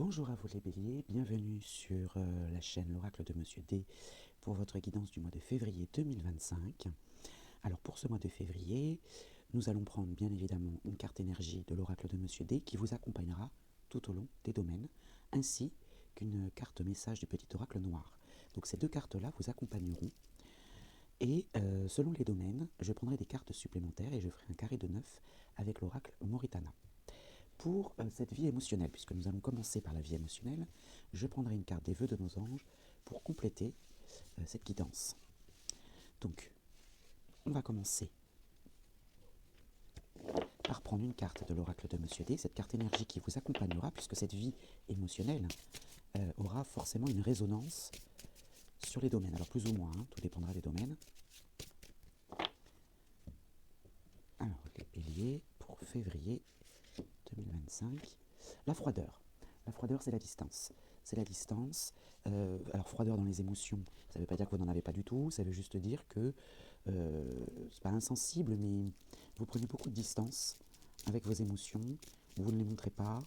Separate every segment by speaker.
Speaker 1: Bonjour à vous les béliers, bienvenue sur la chaîne l'oracle de Monsieur D pour votre guidance du mois de février 2025. Alors pour ce mois de février, nous allons prendre bien évidemment une carte énergie de l'oracle de Monsieur D qui vous accompagnera tout au long des domaines, ainsi qu'une carte message du petit oracle noir. Donc ces deux cartes-là vous accompagneront et selon les domaines, je prendrai des cartes supplémentaires et je ferai un carré de 9 avec l'oracle Moritana. Pour cette vie émotionnelle, puisque nous allons commencer par la vie émotionnelle, je prendrai une carte des vœux de nos anges pour compléter cette guidance. Donc, on va commencer par prendre une carte de l'oracle de Monsieur D, cette carte énergie qui vous accompagnera, puisque cette vie émotionnelle aura forcément une résonance sur les domaines. Alors plus ou moins, tout dépendra des domaines. Alors, les béliers, pour février 2025, la froideur. La froideur, c'est la distance. C'est la distance. Alors, froideur dans les émotions, ça ne veut pas dire que vous n'en avez pas du tout, ça veut juste dire que c'est pas insensible, mais vous prenez beaucoup de distance avec vos émotions, vous ne les montrez pas.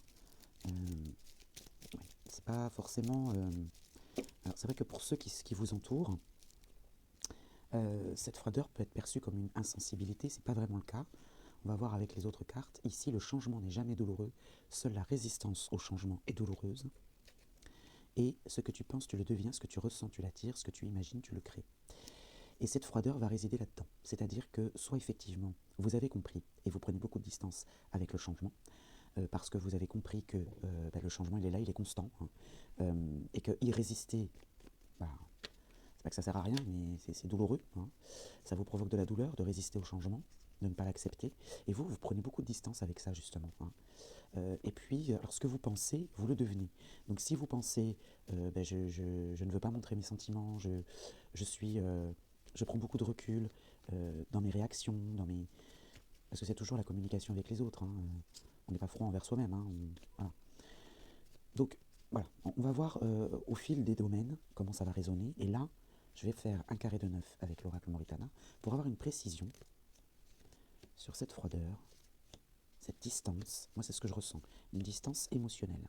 Speaker 1: C'est pas forcément. Alors, c'est vrai que pour ceux qui vous entourent, cette froideur peut être perçue comme une insensibilité, c'est pas vraiment le cas. On va voir avec les autres cartes. Ici, le changement n'est jamais douloureux. Seule la résistance au changement est douloureuse. Et ce que tu penses, tu le deviens. Ce que tu ressens, tu l'attires. Ce que tu imagines, tu le crées. Et cette froideur va résider là-dedans. C'est-à-dire que soit effectivement, vous avez compris et vous prenez beaucoup de distance avec le changement, parce que vous avez compris que le changement, il est là, il est constant. Et que y résister, c'est pas que ça sert à rien, mais c'est douloureux. Ça vous provoque de la douleur de résister au changement, de ne pas l'accepter. Et vous prenez beaucoup de distance avec ça, justement. Et puis, alors ce que vous pensez, vous le devenez. Donc si vous pensez, je ne veux pas montrer mes sentiments, je prends beaucoup de recul dans mes réactions, parce que c'est toujours la communication avec les autres. On n'est pas froid envers soi-même. Voilà. Donc, voilà, on va voir au fil des domaines comment ça va résonner. Et là, je vais faire un carré de 9 avec l'oracle Moritana pour avoir une précision sur cette froideur, cette distance. Moi, c'est ce que je ressens, une distance émotionnelle.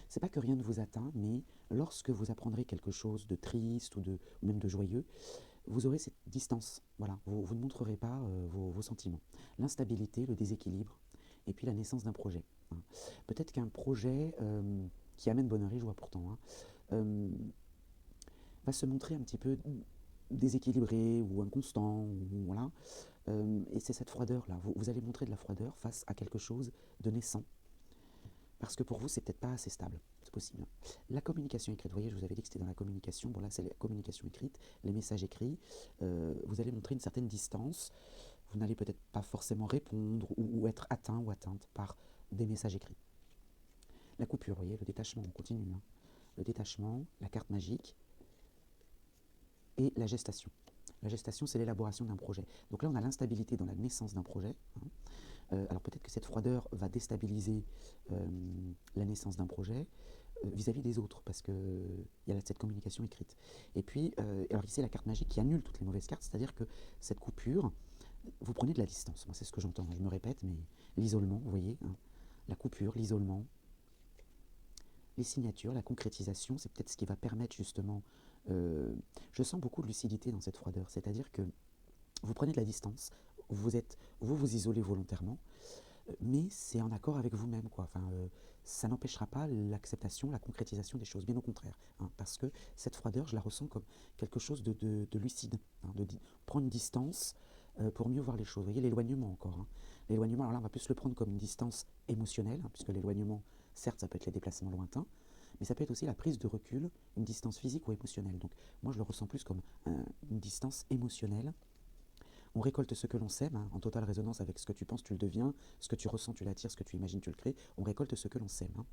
Speaker 1: C'est pas que rien ne vous atteint, mais lorsque vous apprendrez quelque chose de triste ou même de joyeux, vous aurez cette distance. Voilà, vous ne montrerez pas vos sentiments. L'instabilité, le déséquilibre, et puis la naissance d'un projet. Peut-être qu'un projet qui amène bonheur et joie pourtant, va se montrer un petit peu déséquilibré ou inconstant, voilà. Et c'est cette froideur-là. Vous allez montrer de la froideur face à quelque chose de naissant. Parce que pour vous, c'est peut-être pas assez stable. C'est possible. La communication écrite, vous voyez, je vous avais dit que c'était dans la communication. Bon, là, c'est la communication écrite, les messages écrits. Vous allez montrer une certaine distance. Vous n'allez peut-être pas forcément répondre ou être atteint ou atteinte par des messages écrits. La coupure, vous voyez, le détachement, on continue. Le détachement, la carte magique et la gestation. La gestation, c'est l'élaboration d'un projet. Donc là, on a l'instabilité dans la naissance d'un projet. Alors peut-être que cette froideur va déstabiliser la naissance d'un projet vis-à-vis des autres, parce qu'il y a cette communication écrite. Et puis, alors ici, la carte magique qui annule toutes les mauvaises cartes, c'est-à-dire que cette coupure, vous prenez de la distance. Moi, c'est ce que j'entends. Je me répète, mais l'isolement, vous voyez, la coupure, l'isolement, les signatures, la concrétisation, c'est peut-être ce qui va permettre justement... je sens beaucoup de lucidité dans cette froideur, c'est-à-dire que vous prenez de la distance, vous isolez volontairement, mais c'est en accord avec vous-même, quoi. Enfin, ça n'empêchera pas l'acceptation, la concrétisation des choses, bien au contraire, parce que cette froideur, je la ressens comme quelque chose de lucide, de prendre une distance pour mieux voir les choses. Vous voyez, l'éloignement encore. L'éloignement, alors là, on va plus le prendre comme une distance émotionnelle, puisque l'éloignement, certes, ça peut être les déplacements lointains, mais ça peut être aussi la prise de recul, une distance physique ou émotionnelle. Donc, moi, je le ressens plus comme une distance émotionnelle. On récolte ce que l'on sème, en totale résonance avec ce que tu penses, tu le deviens, ce que tu ressens, tu l'attires, ce que tu imagines, tu le crées. On récolte ce que l'on sème.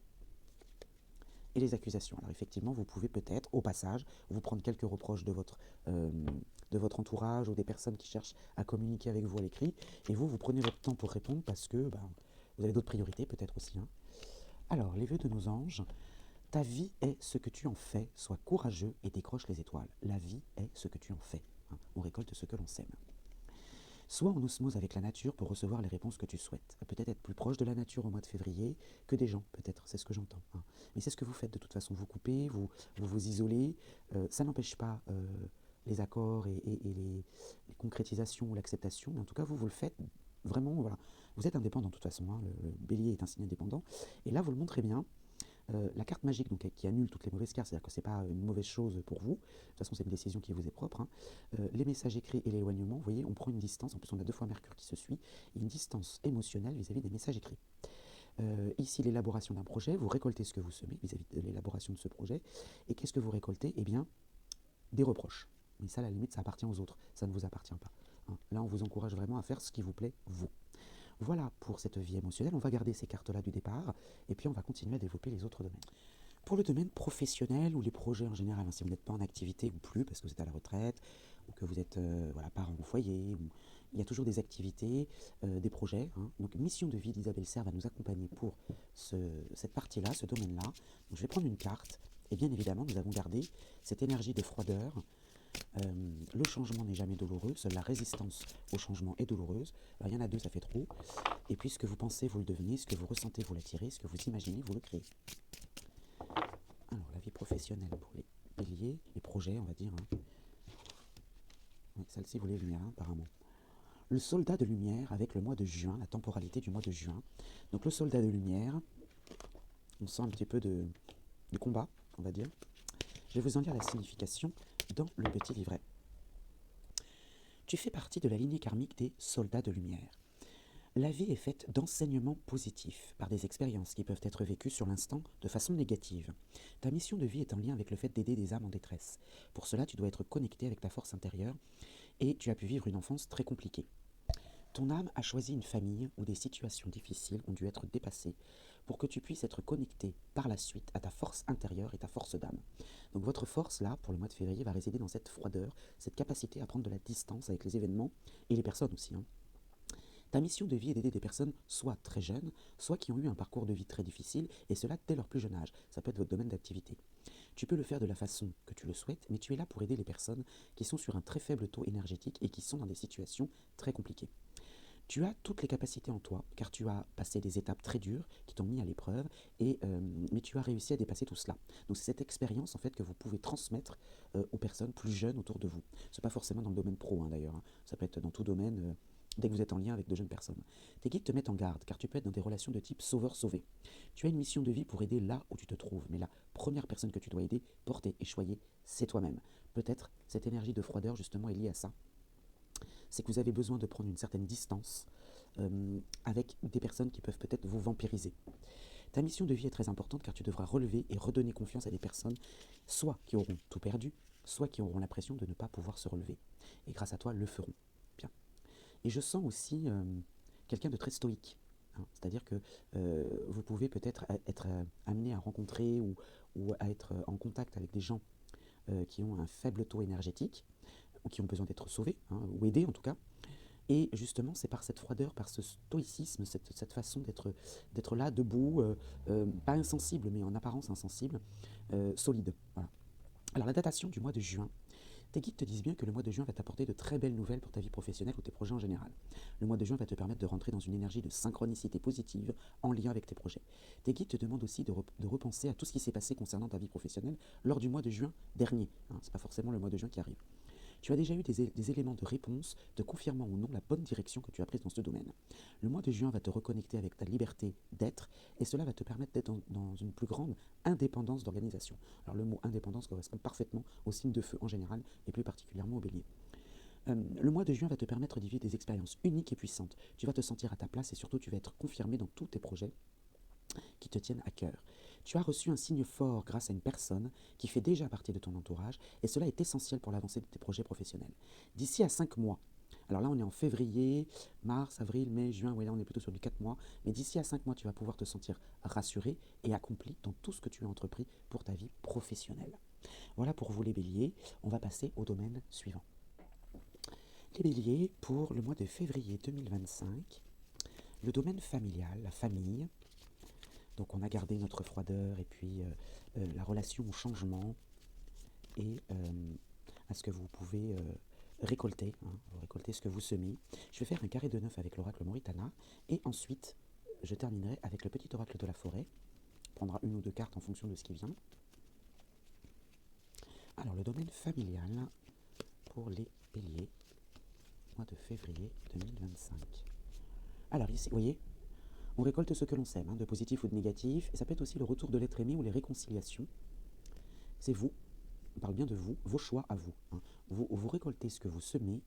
Speaker 1: Et les accusations. Alors effectivement, vous pouvez peut-être, au passage, vous prendre quelques reproches de votre entourage ou des personnes qui cherchent à communiquer avec vous à l'écrit, et vous prenez votre temps pour répondre parce que vous avez d'autres priorités peut-être aussi. Alors, les vœux de nos anges. Ta vie est ce que tu en fais, sois courageux et décroche les étoiles. La vie est ce que tu en fais. On récolte ce que l'on sème. Soit en osmose avec la nature pour recevoir les réponses que tu souhaites. Peut-être être plus proche de la nature au mois de février que des gens, peut-être, c'est ce que j'entends, hein. Mais c'est ce que vous faites de toute façon, vous coupez, vous isolez. Ça n'empêche pas les accords et les concrétisations ou l'acceptation, mais en tout cas, vous le faites vraiment, voilà. Vous êtes indépendant de toute façon, hein, le bélier est un signe indépendant. Et là, vous le montrez bien. La carte magique donc, qui annule toutes les mauvaises cartes, c'est-à-dire que ce n'est pas une mauvaise chose pour vous, de toute façon c'est une décision qui vous est propre, hein. Les messages écrits et l'éloignement, vous voyez, on prend une distance, en plus on a 2 fois Mercure qui se suit, une distance émotionnelle vis-à-vis des messages écrits. Ici, l'élaboration d'un projet, vous récoltez ce que vous semez vis-à-vis de l'élaboration de ce projet, et qu'est-ce que vous récoltez? Eh bien, des reproches. Mais ça, à la limite, ça appartient aux autres, ça ne vous appartient pas, hein. Là, on vous encourage vraiment à faire ce qui vous plaît, vous. Voilà pour cette vie émotionnelle, on va garder ces cartes-là du départ, et puis on va continuer à développer les autres domaines. Pour le domaine professionnel ou les projets en général, hein, si vous n'êtes pas en activité ou plus parce que vous êtes à la retraite ou que vous êtes voilà, parent au foyer, il y a toujours des activités, des projets, hein. Donc mission de vie d'Isabelle Serre va nous accompagner pour cette partie-là, ce domaine-là. Donc je vais prendre une carte et bien évidemment nous avons gardé cette énergie de froideur. Le changement n'est jamais douloureux, seule la résistance au changement est douloureuse. Alors, il y en a 2, ça fait trop. Et puis ce que vous pensez, vous le devenez, ce que vous ressentez, vous l'attirez, ce que vous imaginez, vous le créez. Alors, la vie professionnelle pour les béliers, les projets, on va dire, hein. Oui, celle-ci, vous les lumières, hein, apparemment. Le soldat de lumière avec le mois de juin, la temporalité du mois de juin. Donc, le soldat de lumière, on sent un petit peu de combat, on va dire. Je vais vous en lire la signification dans le petit livret. Tu fais partie de la lignée karmique des soldats de lumière. La vie est faite d'enseignements positifs, par des expériences qui peuvent être vécues sur l'instant de façon négative. Ta mission de vie est en lien avec le fait d'aider des âmes en détresse. Pour cela, tu dois être connecté avec ta force intérieure et tu as pu vivre une enfance très compliquée. Ton âme a choisi une famille où des situations difficiles ont dû être dépassées pour que tu puisses être connecté par la suite à ta force intérieure et ta force d'âme. Donc votre force, là, pour le mois de février, va résider dans cette froideur, cette capacité à prendre de la distance avec les événements et les personnes aussi, hein. Ta mission de vie est d'aider des personnes soit très jeunes, soit qui ont eu un parcours de vie très difficile, et cela dès leur plus jeune âge. Ça peut être votre domaine d'activité. Tu peux le faire de la façon que tu le souhaites, mais tu es là pour aider les personnes qui sont sur un très faible taux énergétique et qui sont dans des situations très compliquées. Tu as toutes les capacités en toi, car tu as passé des étapes très dures qui t'ont mis à l'épreuve, mais tu as réussi à dépasser tout cela. Donc c'est cette expérience en fait que vous pouvez transmettre aux personnes plus jeunes autour de vous. Ce n'est pas forcément dans le domaine pro, hein, d'ailleurs, hein. Ça peut être dans tout domaine, dès que vous êtes en lien avec de jeunes personnes. Tes guides te mettent en garde, car tu peux être dans des relations de type sauveur-sauvé. Tu as une mission de vie pour aider là où tu te trouves, mais la première personne que tu dois aider, porter et choyer, c'est toi-même. Peut-être cette énergie de froideur justement est liée à ça. C'est que vous avez besoin de prendre une certaine distance avec des personnes qui peuvent peut-être vous vampiriser. Ta mission de vie est très importante car tu devras relever et redonner confiance à des personnes, soit qui auront tout perdu, soit qui auront l'impression de ne pas pouvoir se relever. Et grâce à toi, le feront. Bien. Et je sens aussi quelqu'un de très stoïque, hein. C'est-à-dire que vous pouvez peut-être être amené à rencontrer ou à être en contact avec des gens qui ont un faible taux énergétique, ou qui ont besoin d'être sauvés, hein, ou aidés en tout cas. Et justement, c'est par cette froideur, par ce stoïcisme, cette façon d'être là, debout, pas insensible, mais en apparence insensible, solide. Voilà. Alors, la datation du mois de juin. Tes guides te disent bien que le mois de juin va t'apporter de très belles nouvelles pour ta vie professionnelle ou tes projets en général. Le mois de juin va te permettre de rentrer dans une énergie de synchronicité positive en lien avec tes projets. Tes guides te demandent aussi de repenser à tout ce qui s'est passé concernant ta vie professionnelle lors du mois de juin dernier, hein. Ce n'est pas forcément le mois de juin qui arrive. Tu as déjà eu des éléments de réponse te confirmant ou non la bonne direction que tu as prise dans ce domaine. Le mois de juin va te reconnecter avec ta liberté d'être et cela va te permettre d'être dans une plus grande indépendance d'organisation. Alors le mot indépendance correspond parfaitement au signe de feu en général et plus particulièrement au bélier. Le mois de juin va te permettre de vivre des expériences uniques et puissantes. Tu vas te sentir à ta place et surtout tu vas être confirmé dans tous tes projets qui te tiennent à cœur. Tu as reçu un signe fort grâce à une personne qui fait déjà partie de ton entourage et cela est essentiel pour l'avancée de tes projets professionnels. D'ici à 5 mois, alors là on est en février, mars, avril, mai, juin, ouais, là on est plutôt sur du 4 mois, mais d'ici à 5 mois tu vas pouvoir te sentir rassuré et accompli dans tout ce que tu as entrepris pour ta vie professionnelle. Voilà pour vous les béliers, on va passer au domaine suivant. Les béliers, pour le mois de février 2025, le domaine familial, la famille. Donc on a gardé notre froideur et puis la relation au changement et à ce que vous pouvez récolter, hein, vous récoltez ce que vous semez. Je vais faire un carré de 9 avec l'oracle Moritana, et ensuite, je terminerai avec le petit oracle de la forêt. On prendra une ou deux cartes en fonction de ce qui vient. Alors, le domaine familial pour les béliers, mois de février 2025. Alors ici, vous voyez, on récolte ce que l'on sème, hein, de positif ou de négatif, et ça peut être aussi le retour de l'être aimé ou les réconciliations. C'est vous, on parle bien de vous, vos choix à vous, hein. Vous récoltez ce que vous semez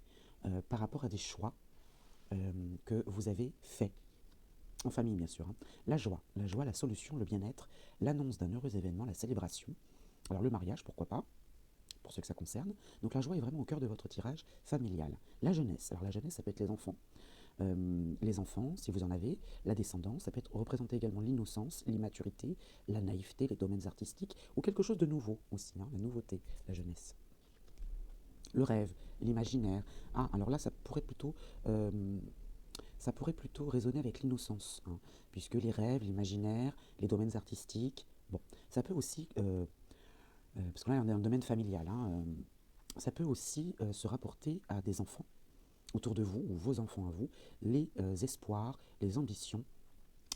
Speaker 1: par rapport à des choix que vous avez faits, en famille bien sûr, hein. La joie, la solution, le bien-être, l'annonce d'un heureux événement, la célébration. Alors le mariage, pourquoi pas, pour ceux que ça concerne. Donc la joie est vraiment au cœur de votre tirage familial. La jeunesse, alors la jeunesse, ça peut être les enfants, si vous en avez, la descendance, ça peut être représenter également l'innocence, l'immaturité, la naïveté, les domaines artistiques, ou quelque chose de nouveau aussi, hein, la nouveauté, la jeunesse. Le rêve, l'imaginaire. Ah, alors là, ça pourrait plutôt résonner avec l'innocence, hein, puisque les rêves, l'imaginaire, les domaines artistiques, bon, ça peut aussi, parce que là, on est dans le domaine familial, hein, ça peut aussi se rapporter à des enfants autour de vous, ou vos enfants à vous, les espoirs, les ambitions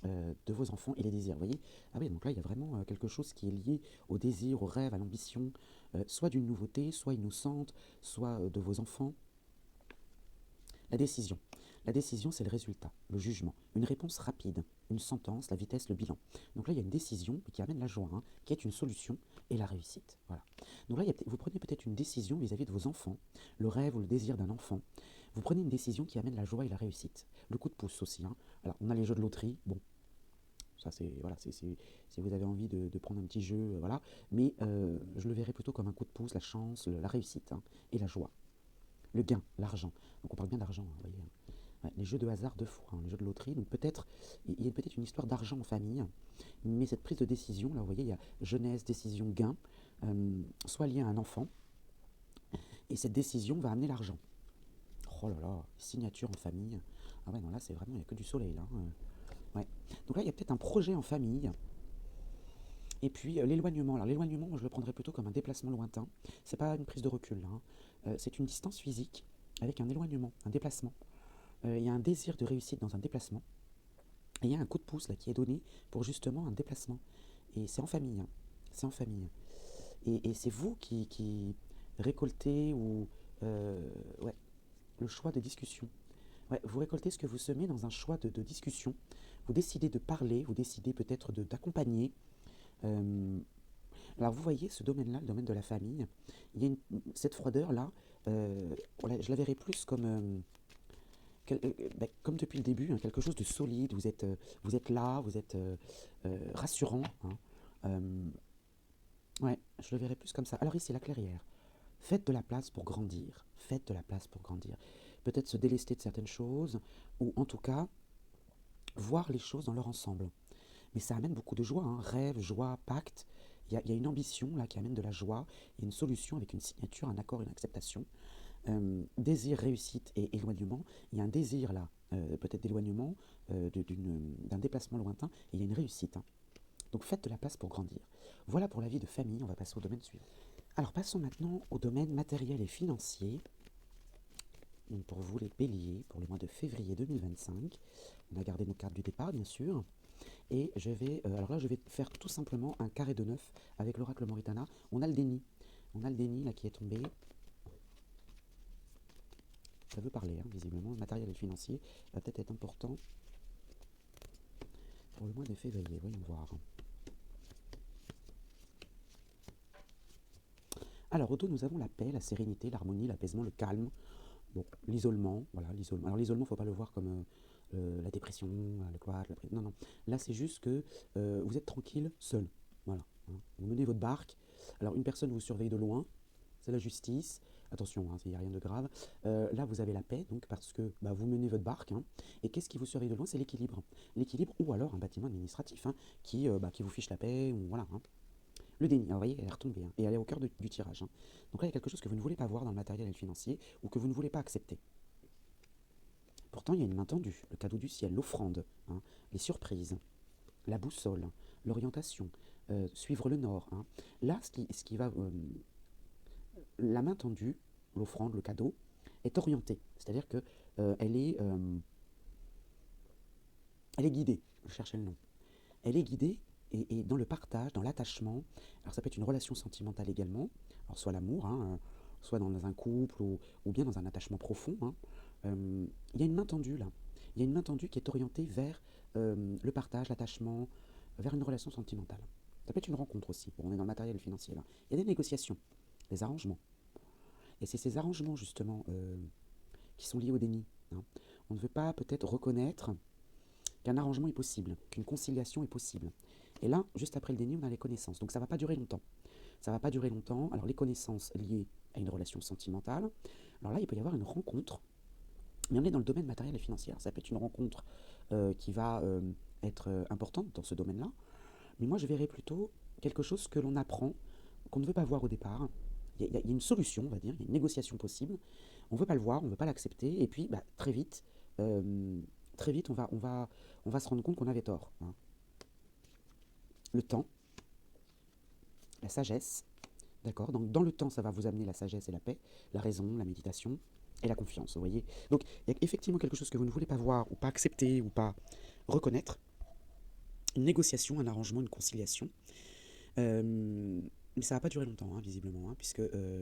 Speaker 1: de vos enfants et les désirs. Vous voyez? Ah oui, donc là, il y a vraiment quelque chose qui est lié au désir, au rêve, à l'ambition, soit d'une nouveauté, soit innocente, soit de vos enfants. La décision. La décision, c'est le résultat, le jugement, une réponse rapide, une sentence, la vitesse, le bilan. Donc là, il y a une décision qui amène la joie, hein, qui est une solution et la réussite. Voilà. Donc là, vous prenez peut-être une décision vis-à-vis de vos enfants, le rêve ou le désir d'un enfant. Vous prenez une décision qui amène la joie et la réussite. Le coup de pouce aussi, hein. Alors, on a les jeux de loterie, bon, ça c'est, voilà, si vous avez envie de prendre un petit jeu, voilà. Mais je le verrais plutôt comme un coup de pouce, la chance, la réussite, hein, et la joie. Le gain, l'argent. Donc on parle bien d'argent, hein, vous voyez. Ouais, les jeux de hasard deux fois, hein, les jeux de loterie. Donc peut-être, il y a peut-être une histoire d'argent en famille, mais cette prise de décision, là, vous voyez, il y a jeunesse, décision, gain, soit liée à un enfant, et cette décision va amener l'argent. Oh là là, signature en famille. Ah ouais, non, là, c'est vraiment, il n'y a que du soleil, là. Ouais. Donc là, il y a peut-être un projet en famille. Et puis l'éloignement. Alors l'éloignement, moi, je le prendrais plutôt comme un déplacement lointain. C'est pas une prise de recul, là, hein. C'est une distance physique avec un éloignement, un déplacement. Il y a un désir de réussite dans un déplacement. Et il y a un coup de pouce là qui est donné pour justement un déplacement. Et c'est en famille, hein. C'est en famille. Et c'est vous qui récoltez ou ouais, le choix de discussion. Ouais, vous récoltez ce que vous semez dans un choix de discussion. Vous décidez de parler, vous décidez peut-être d'accompagner. Euh, alors vous voyez ce domaine-là, le domaine de la famille, il y a cette froideur-là, je la verrais plus comme, comme depuis le début, hein, quelque chose de solide. Vous êtes là, vous êtes rassurant, hein. Euh, ouais, je le verrais plus comme ça. Alors ici, la clairière. Faites de la place pour grandir. Faites de la place pour grandir. Peut-être se délester de certaines choses, ou en tout cas, voir les choses dans leur ensemble. Mais ça amène beaucoup de joie, hein. Rêve, joie, pacte. Il y a une ambition là qui amène de la joie et une solution avec une signature, un accord, une acceptation. Désir, réussite et éloignement. Il y a un désir là, peut-être d'éloignement, d'un déplacement lointain, et il y a une réussite, hein. Donc faites de la place pour grandir. Voilà pour la vie de famille, on va passer au domaine suivant. Alors passons maintenant au domaine matériel et financier. Donc pour vous les béliers, pour le mois de février 2025, on a gardé nos cartes du départ bien sûr. Et alors là je vais faire tout simplement un carré de 9 avec l'oracle Moritana. On a le déni. On a le déni là qui est tombé. Ça veut parler, hein, visiblement. Le matériel et le financier va peut-être être important pour le mois de février. Voyons voir. Alors, au dos, nous avons la paix, la sérénité, l'harmonie, l'apaisement, le calme. Bon, l'isolement, voilà, l'isolement. Alors, l'isolement, il ne faut pas le voir comme la dépression, le cloître, non, non. Là, c'est juste que vous êtes tranquille, seul. Voilà, hein. Vous menez votre barque. Alors, une personne vous surveille de loin, c'est la justice. Attention, hein, il n'y a rien de grave. Là, vous avez la paix, donc parce que vous menez votre barque, hein. Et qu'est-ce qui vous surveille de loin? C'est l'équilibre. L'équilibre, ou alors un bâtiment administratif, hein, qui vous fiche la paix, ou voilà, hein. Le déni, alors vous voyez, elle est retombée, hein, et elle est au cœur du tirage, hein. Donc là, il y a quelque chose que vous ne voulez pas voir dans le matériel et le financier, ou que vous ne voulez pas accepter. Pourtant, il y a une main tendue, le cadeau du ciel, l'offrande, hein, les surprises, la boussole, l'orientation, suivre le nord, hein. Là, ce qui va... la main tendue, l'offrande, le cadeau, est orientée, c'est-à-dire que elle est guidée, je cherchais le nom. Elle est guidée et dans le partage, dans l'attachement, alors ça peut être une relation sentimentale également, alors soit l'amour, hein, soit dans un couple ou bien dans un attachement profond, hein, il y a une main tendue là. Il y a une main tendue qui est orientée vers le partage, l'attachement, vers une relation sentimentale. Ça peut être une rencontre aussi. Bon, on est dans le matériel financier là. Il y a des négociations, des arrangements. Et c'est ces arrangements justement qui sont liés au déni, hein. On ne veut pas peut-être reconnaître qu'un arrangement est possible, qu'une conciliation est possible. Et là, juste après le déni, on a les connaissances. Donc ça ne va pas durer longtemps. Ça ne va pas durer longtemps. Alors les connaissances liées à une relation sentimentale. Alors là, il peut y avoir une rencontre, mais on est dans le domaine matériel et financier. Ça peut être une rencontre qui va être importante dans ce domaine-là. Mais moi, je verrais plutôt quelque chose que l'on apprend, qu'on ne veut pas voir au départ. Il y a une solution, on va dire, il y a une négociation possible. On ne veut pas le voir, on ne veut pas l'accepter. Et puis, très vite, on va se rendre compte qu'on avait tort, hein. Le temps, la sagesse, d'accord. Donc dans le temps, ça va vous amener la sagesse et la paix, la raison, la méditation et la confiance, vous voyez. Donc il y a effectivement quelque chose que vous ne voulez pas voir ou pas accepter ou pas reconnaître, une négociation, un arrangement, une conciliation. Mais ça ne va pas durer longtemps, hein, visiblement, hein, puisque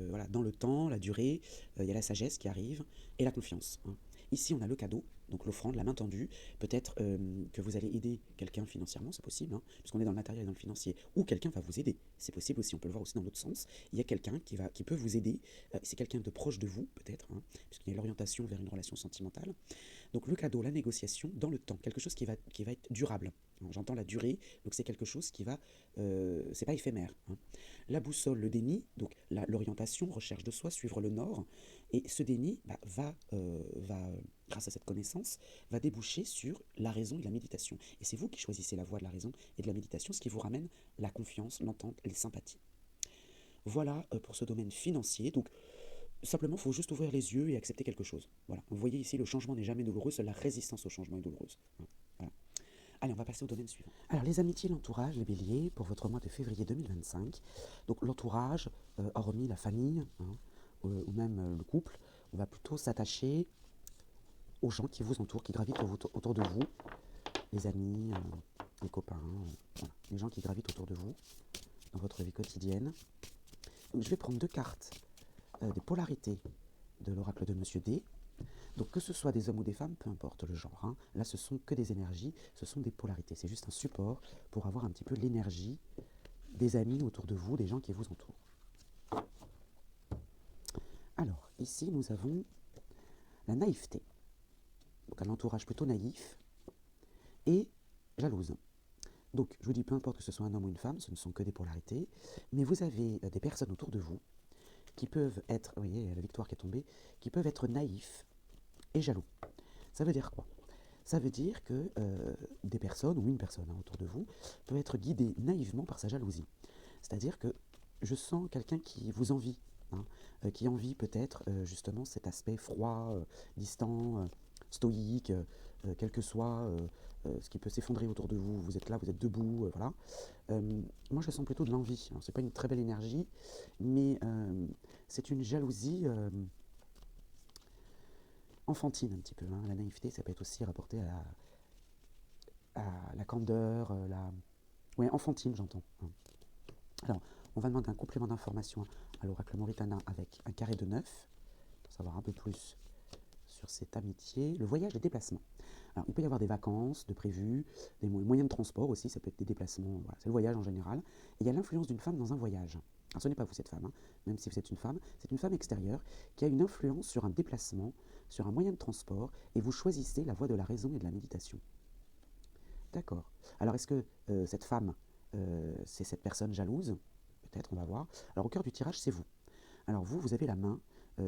Speaker 1: voilà, dans le temps, la durée, il y a la sagesse qui arrive et la confiance, hein. Ici, on a le cadeau, donc l'offrande, la main tendue. Peut-être que vous allez aider quelqu'un financièrement, c'est possible, hein, puisqu'on est dans le matériel et dans le financier, ou quelqu'un va vous aider. C'est possible aussi, on peut le voir aussi dans l'autre sens. Il y a quelqu'un qui peut vous aider, c'est quelqu'un de proche de vous, peut-être, hein, puisqu'il y a l'orientation vers une relation sentimentale. Donc le cadeau, la négociation, dans le temps, quelque chose qui va être durable. J'entends la durée, donc c'est quelque chose qui va, c'est pas éphémère, hein. La boussole, le déni, donc l'orientation, recherche de soi, suivre le nord, et ce déni grâce à cette connaissance, va déboucher sur la raison et la méditation. Et c'est vous qui choisissez la voie de la raison et de la méditation, ce qui vous ramène la confiance, l'entente, les sympathies. Voilà pour ce domaine financier. Donc simplement, il faut juste ouvrir les yeux et accepter quelque chose. Voilà. Vous voyez ici, le changement n'est jamais douloureux, seule la résistance au changement est douloureuse. Voilà. Allez, on va passer au domaine suivant. Alors, les amitiés, l'entourage, les béliers, pour votre mois de février 2025. Donc, l'entourage, hormis la famille, hein, ou même le couple, on va plutôt s'attacher aux gens qui vous entourent, qui gravitent autour de vous, les amis, les copains, voilà, les gens qui gravitent autour de vous dans votre vie quotidienne. Donc, je vais prendre deux cartes des polarités de l'oracle de Monsieur D. Donc que ce soit des hommes ou des femmes, peu importe le genre, hein, là ce sont que des énergies, ce sont des polarités. C'est juste un support pour avoir un petit peu l'énergie des amis autour de vous, des gens qui vous entourent. Alors, ici nous avons la naïveté. Donc un entourage plutôt naïf et jalouse. Donc je vous dis, peu importe que ce soit un homme ou une femme, ce ne sont que des polarités, mais vous avez des personnes autour de vous qui peuvent être, vous voyez, la victoire qui est tombée, qui peuvent être naïfs et jaloux. Ça veut dire quoi? Ça veut dire que des personnes, ou une personne, hein, autour de vous, peut être guidée naïvement par sa jalousie. C'est-à-dire que je sens quelqu'un qui vous envie, hein, qui envie peut-être justement cet aspect froid, distant, stoïque, quel que soit ce qui peut s'effondrer autour de vous. Vous êtes là, vous êtes debout, voilà. Moi, je sens plutôt de l'envie. Ce n'est pas une très belle énergie, mais c'est une jalousie enfantine un petit peu, hein. La naïveté, ça peut être aussi rapporté à la candeur, ouais, enfantine, j'entends, hein. Alors, on va demander un complément d'information à l'oracle Moritana avec un carré de 9, pour savoir un peu plus sur cette amitié. Le voyage, les déplacements. Alors, il peut y avoir des vacances de prévues, des moyens de transport aussi, ça peut être des déplacements, voilà, c'est le voyage en général. Et il y a l'influence d'une femme dans un voyage. Alors, ce n'est pas vous, cette femme, hein, même si vous êtes une femme, c'est une femme extérieure qui a une influence sur un déplacement, sur un moyen de transport, et vous choisissez la voie de la raison et de la méditation. D'accord. Alors, est-ce que cette femme, c'est cette personne jalouse? Peut-être, on va voir. Alors, au cœur du tirage, c'est vous. Alors, vous avez la main,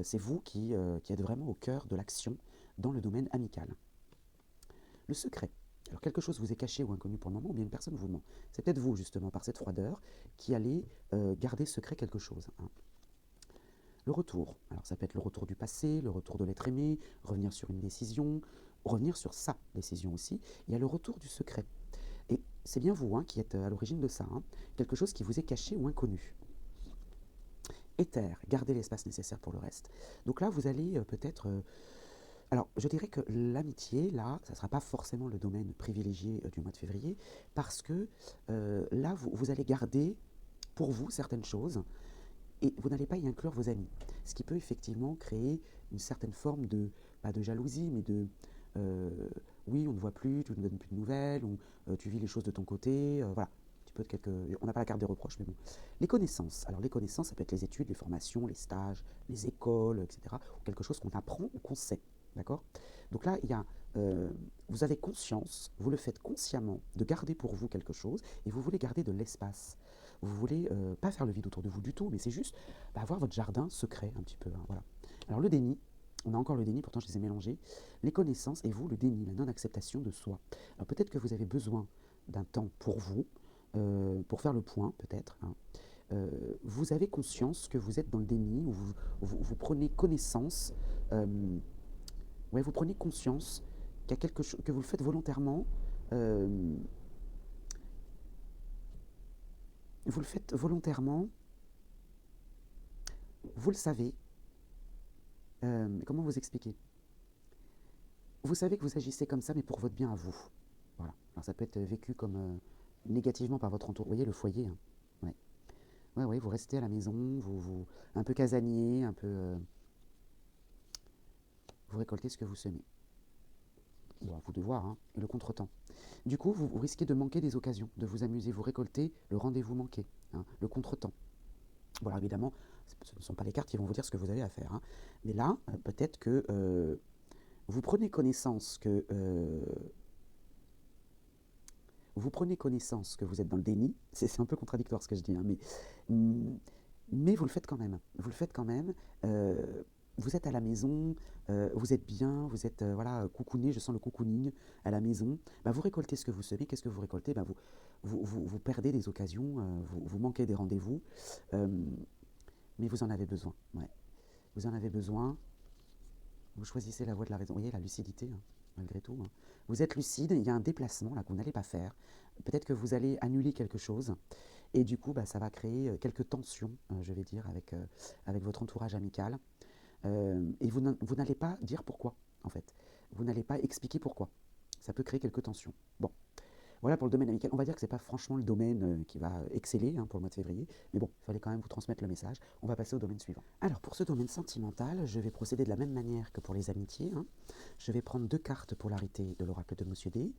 Speaker 1: c'est vous qui êtes vraiment au cœur de l'action dans le domaine amical. Le secret. Alors, quelque chose vous est caché ou inconnu pour le moment, ou bien une personne vous ment. C'est peut-être vous, justement, par cette froideur, qui allez garder secret quelque chose, hein. Le retour. Alors, ça peut être le retour du passé, le retour de l'être aimé, revenir sur une décision, revenir sur sa décision aussi. Il y a le retour du secret. Et c'est bien vous, hein, qui êtes à l'origine de ça, hein, quelque chose qui vous est caché ou inconnu. et terre, gardez l'espace nécessaire pour le reste. Donc là, vous allez peut-être... alors, je dirais que l'amitié, là, ça ne sera pas forcément le domaine privilégié du mois de février, parce que là, vous allez garder pour vous certaines choses, et vous n'allez pas y inclure vos amis. Ce qui peut effectivement créer une certaine forme de, pas de jalousie, mais de... oui, on ne voit plus, tu ne donnes plus de nouvelles, ou tu vis les choses de ton côté, voilà. On n'a pas la carte des reproches, mais bon. Les connaissances. Alors les connaissances, ça peut être les études, les formations, les stages, les écoles, etc. Ou quelque chose qu'on apprend ou qu'on sait. D'accord? Donc là, il y a, vous avez conscience, vous le faites consciemment, de garder pour vous quelque chose, et vous voulez garder de l'espace. Vous voulez pas faire le vide autour de vous du tout, mais c'est juste avoir votre jardin secret un petit peu. Hein, voilà. Alors le déni, on a encore le déni, pourtant je les ai mélangés. Les connaissances et vous, le déni, la non-acceptation de soi. Alors peut-être que vous avez besoin d'un temps pour vous, pour faire le point peut-être. Hein. Vous avez conscience que vous êtes dans le déni, ou vous prenez connaissance, ouais, vous prenez conscience qu'il y a quelque chose, que vous le faites volontairement, euh, vous le faites volontairement, vous le savez. Comment vous expliquer? Vous savez que vous agissez comme ça, mais pour votre bien à vous. Voilà. Alors ça peut être vécu comme négativement par votre entourage. Vous voyez le foyer, hein. Ouais. Ouais, ouais, vous restez à la maison, un peu casanier, un peu... vous récoltez ce que vous semez. Bon, à vous de voir, hein, et le contretemps. Du coup, vous risquez de manquer des occasions, de vous amuser, vous récoltez le rendez-vous manqué, hein, le contretemps. Bon, alors évidemment, ce ne sont pas les cartes qui vont vous dire ce que vous avez à faire. Hein. Mais là, peut-être que vous prenez connaissance que... vous prenez connaissance que vous êtes dans le déni, c'est un peu contradictoire ce que je dis, hein, mais vous le faites quand même. Vous le faites quand même. Vous êtes à la maison, vous êtes bien, vous êtes voilà, coucouné, je sens le cocooning à la maison. Bah, vous récoltez ce que vous semez. Qu'est-ce que vous récoltez? Bah, vous perdez des occasions, vous manquez des rendez-vous, mais vous en avez besoin. Ouais. Vous en avez besoin. Vous choisissez la voie de la raison. Vous voyez, la lucidité, hein, malgré tout. Hein. Vous êtes lucide, il y a un déplacement là que vous n'allez pas faire. Peut-être que vous allez annuler quelque chose. Et du coup, bah, ça va créer quelques tensions, je vais dire, avec votre entourage amical. Et vous n'allez pas dire pourquoi, en fait. Vous n'allez pas expliquer pourquoi. Ça peut créer quelques tensions. Bon, voilà pour le domaine amical. On va dire que ce n'est pas franchement le domaine qui va exceller pour le mois de février. Mais bon, il fallait quand même vous transmettre le message. On va passer au domaine suivant. Alors, pour ce domaine sentimental, je vais procéder de la même manière que pour les amitiés. Hein. Je vais prendre 2 cartes polarité de l'oracle de Monsieur D.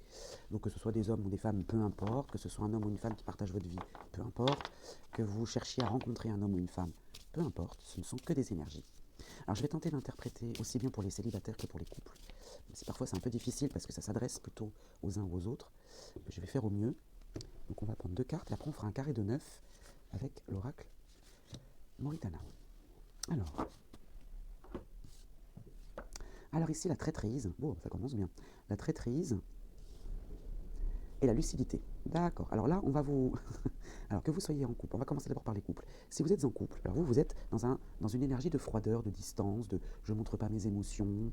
Speaker 1: Donc, que ce soit des hommes ou des femmes, peu importe. Que ce soit un homme ou une femme qui partage votre vie, peu importe. Que vous cherchiez à rencontrer un homme ou une femme, peu importe. Ce ne sont que des énergies. Alors, je vais tenter d'interpréter aussi bien pour les célibataires que pour les couples. Même si parfois c'est un peu difficile parce que ça s'adresse plutôt aux uns ou aux autres. Je vais faire au mieux. Donc on va prendre 2 cartes et après on fera un carré de 9 avec l'oracle Moritana. Alors ici la traîtrise. Bon, ça commence bien. La traîtrise et la lucidité. D'accord. Alors là, on va vous... alors que vous soyez en couple, on va commencer d'abord par les couples. Si vous êtes en couple, alors vous êtes dans une énergie de froideur, de distance, de je ne montre pas mes émotions,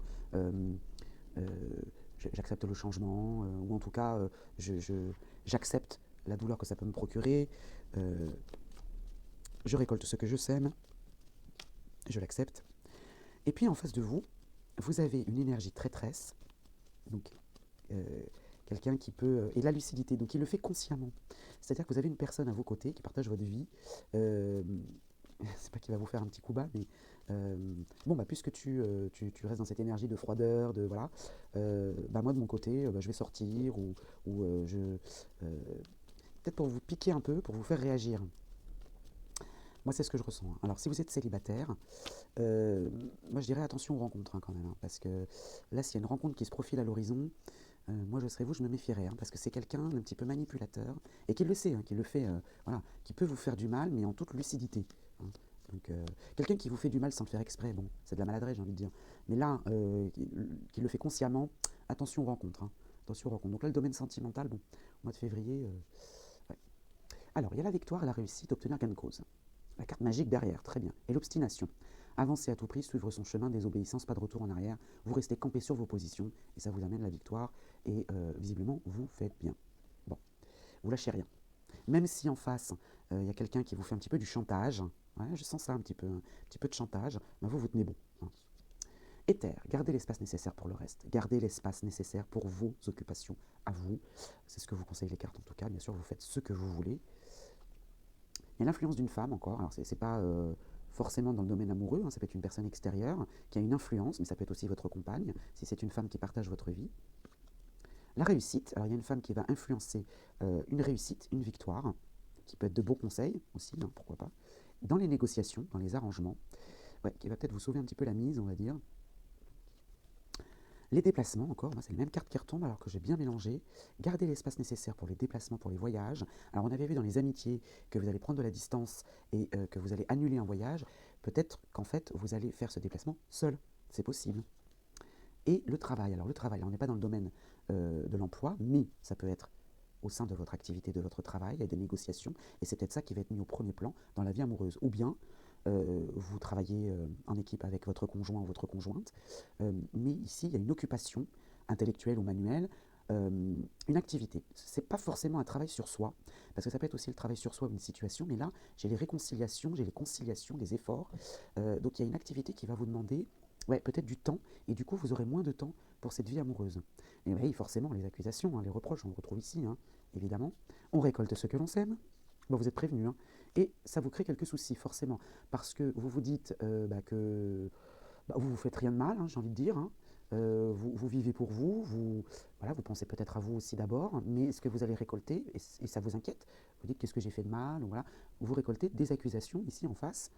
Speaker 1: j'accepte le changement, ou en tout cas, j'accepte la douleur que ça peut me procurer, je récolte ce que je sème, je l'accepte. Et puis en face de vous, vous avez une énergie traîtresse, donc quelqu'un qui peut... et la lucidité, donc il le fait consciemment. C'est-à-dire que vous avez une personne à vos côtés qui partage votre vie, c'est pas qu'il va vous faire un petit coup bas, mais bon, bah, puisque tu restes dans cette énergie de froideur, de voilà, bah, moi de mon côté, bah, je vais sortir, ou peut-être pour vous piquer un peu, pour vous faire réagir. Moi, c'est ce que je ressens. Alors, si vous êtes célibataire, moi je dirais attention aux rencontres quand même, parce que là, s'il y a une rencontre qui se profile à l'horizon, moi je serais vous, je me méfierais, parce que c'est quelqu'un d'un petit peu manipulateur, et qui le sait, qui le fait, voilà, qui peut vous faire du mal, mais en toute lucidité. Hein. Donc, quelqu'un qui vous fait du mal sans le faire exprès, bon, c'est de la maladresse, j'ai envie de dire. Mais là, qui le fait consciemment, attention aux rencontres. Hein. Attention aux rencontres. Donc là, le domaine sentimental, bon, au mois de février, ouais. Alors, il y a la victoire et la réussite, obtenir gain de cause. La carte magique derrière, très bien. Et l'obstination. Avancer à tout prix, suivre son chemin, désobéissance, pas de retour en arrière. Vous restez campé sur vos positions et ça vous amène la victoire. Et visiblement, vous faites bien. Bon, vous lâchez rien. même si en face, il y a quelqu'un qui vous fait un petit peu du chantage, ouais, je sens ça un petit peu de chantage, ben vous tenez bon. Hein. Éther, gardez l'espace nécessaire pour le reste. Gardez l'espace nécessaire pour vos occupations à vous. C'est ce que vous conseillent les cartes en tout cas. Bien sûr, vous faites ce que vous voulez. Il y a l'influence d'une femme encore. Alors, c'est pas forcément dans le domaine amoureux. Hein, ça peut être une personne extérieure qui a une influence, mais ça peut être aussi votre compagne, si c'est une femme qui partage votre vie. La réussite. Alors, il y a une femme qui va influencer une réussite, une victoire, qui peut être de bons conseils aussi, hein, pourquoi pas. Dans les négociations, dans les arrangements, ouais, qui va peut-être vous sauver un petit peu la mise, on va dire. Les déplacements, encore, c'est les mêmes cartes qui retombent alors que j'ai bien mélangé. Gardez l'espace nécessaire pour les déplacements, pour les voyages. Alors on avait vu dans les amitiés que vous allez prendre de la distance et que vous allez annuler un voyage. Peut-être qu'en fait vous allez faire ce déplacement seul, c'est possible. Et le travail, alors le travail, on n'est pas dans le domaine de l'emploi, mais ça peut être au sein de votre activité, de votre travail, il y a des négociations, et c'est peut-être ça qui va être mis au premier plan dans la vie amoureuse. Ou bien, vous travaillez en équipe avec votre conjoint ou votre conjointe, mais ici, il y a une occupation intellectuelle ou manuelle, une activité. Ce n'est pas forcément un travail sur soi, parce que ça peut être aussi le travail sur soi ou une situation, mais là, j'ai les réconciliations, j'ai les conciliations, les efforts. Donc il y a une activité qui va vous demander ouais, peut-être du temps, et du coup, vous aurez moins de temps pour cette vie amoureuse. Et oui, forcément, les accusations, hein, les reproches, on le retrouve ici, hein, évidemment. On récolte ce que l'on sème. Bon, vous êtes prévenus. Hein. Et ça vous crée quelques soucis, forcément. Parce que vous vous dites que vous vous faites rien de mal, hein, j'ai envie de dire. Hein. Vous vivez pour vous, voilà, vous pensez peut-être à vous aussi d'abord, mais ce que vous allez récolter, et ça vous inquiète, vous dites qu'est-ce que j'ai fait de mal, voilà, vous récoltez des accusations ici en face,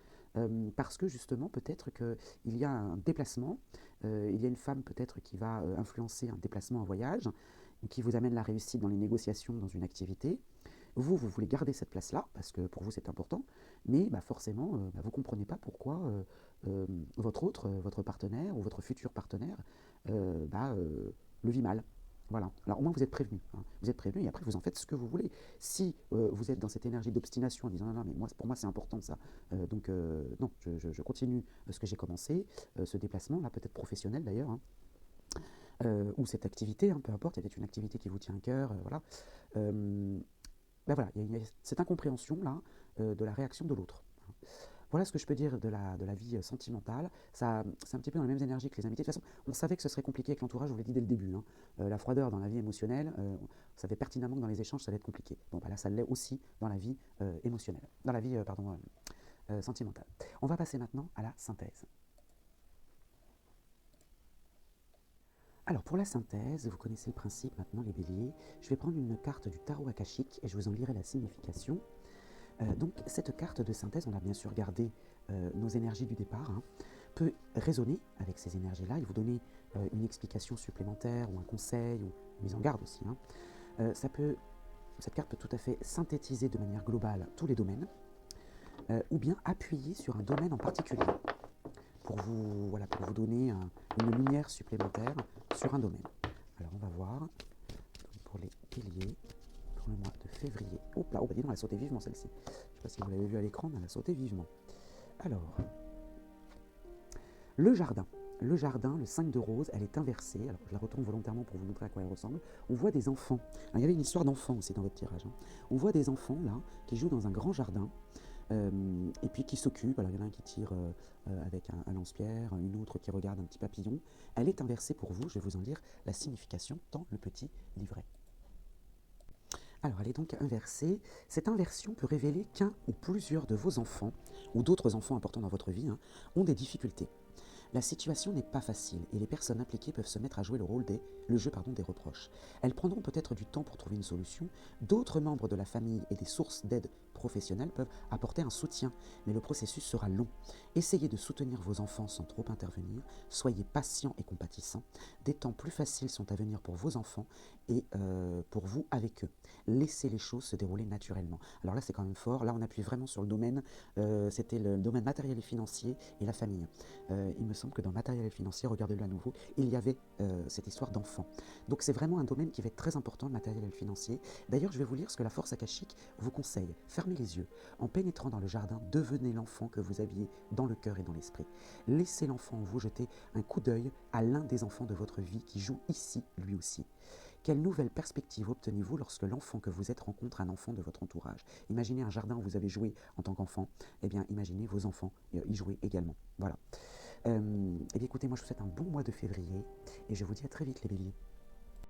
Speaker 1: parce que justement peut-être qu'il y a un déplacement, il y a une femme peut-être qui va influencer un déplacement, un voyage, qui vous amène la réussite dans les négociations, dans une activité. Vous voulez garder cette place-là, parce que pour vous c'est important, mais forcément, vous ne comprenez pas pourquoi votre partenaire ou votre futur partenaire le vit mal. Voilà. Alors au moins vous êtes prévenu. Hein. Vous êtes prévenu et après vous en faites ce que vous voulez. Si vous êtes dans cette énergie d'obstination en disant non, non, mais pour moi c'est important ça, donc non, je continue ce que j'ai commencé, ce déplacement, là peut-être professionnel d'ailleurs, hein, ou cette activité, hein, peu importe, il y a peut-être une activité qui vous tient à cœur, voilà. Voilà, il y a cette incompréhension là de la réaction de l'autre. Voilà ce que je peux dire de la vie sentimentale. C'est un petit peu dans les mêmes énergies que les amitiés. De toute façon, on savait que ce serait compliqué avec l'entourage, je vous l'ai dit dès le début. Hein. La froideur dans la vie émotionnelle, on savait pertinemment que dans les échanges, ça allait être compliqué. Bon, là, ça l'est aussi dans la vie émotionnelle, dans la vie sentimentale. On va passer maintenant à la synthèse. Alors pour la synthèse, vous connaissez le principe maintenant les béliers, je vais prendre une carte du tarot akashique et je vous en lirai la signification. Donc cette carte de synthèse, on a bien sûr gardé nos énergies du départ, hein, peut résonner avec ces énergies-là et vous donner une explication supplémentaire ou un conseil ou une mise en garde aussi. Hein. Cette carte peut tout à fait synthétiser de manière globale tous les domaines ou bien appuyer sur un domaine en particulier pour vous donner une lumière supplémentaire sur un domaine. Alors on va voir pour les béliers pour le mois de février. Oh dis donc, elle a sauté vivement celle-ci. Je ne sais pas si vous l'avez vu à l'écran, mais elle a sauté vivement. Alors, le jardin. Le jardin, le 5 de rose, elle est inversée. Alors, je la retourne volontairement pour vous montrer à quoi elle ressemble. On voit des enfants. Alors, il y avait une histoire d'enfants aussi dans votre tirage. Hein. On voit des enfants, là, qui jouent dans un grand jardin. Et puis qui s'occupent. Alors, il y en a un qui tire avec un lance-pierre, une autre qui regarde un petit papillon. Elle est inversée pour vous. Je vais vous en lire la signification dans le petit livret. Alors, elle est donc inversée. Cette inversion peut révéler qu'un ou plusieurs de vos enfants, ou d'autres enfants importants dans votre vie, hein, ont des difficultés. La situation n'est pas facile et les personnes impliquées peuvent se mettre à jouer le jeu des reproches. Elles prendront peut-être du temps pour trouver une solution. D'autres membres de la famille et des sources d'aide professionnelles peuvent apporter un soutien, mais le processus sera long. Essayez de soutenir vos enfants sans trop intervenir. Soyez patient et compatissant. Des temps plus faciles sont à venir pour vos enfants et pour vous avec eux. Laissez les choses se dérouler naturellement. Alors là, c'est quand même fort. Là, on appuie vraiment sur le domaine. C'était le domaine matériel et financier et la famille. Il me semble que dans matériel et financier, regardez-le à nouveau, il y avait cette histoire d'enfant. Donc c'est vraiment un domaine qui va être très important, le matériel et le financier. D'ailleurs, je vais vous lire ce que la force akashique vous conseille. Fermez les yeux. En pénétrant dans le jardin, devenez l'enfant que vous aviez dans le cœur et dans l'esprit. Laissez l'enfant en vous jeter un coup d'œil à l'un des enfants de votre vie qui joue ici, lui aussi. Quelle nouvelle perspective obtenez-vous lorsque l'enfant que vous êtes rencontre un enfant de votre entourage? Imaginez un jardin où vous avez joué en tant qu'enfant, eh bien imaginez vos enfants y jouer également. Voilà. Eh bien écoutez, moi je vous souhaite un bon mois de février et je vous dis à très vite les béliers.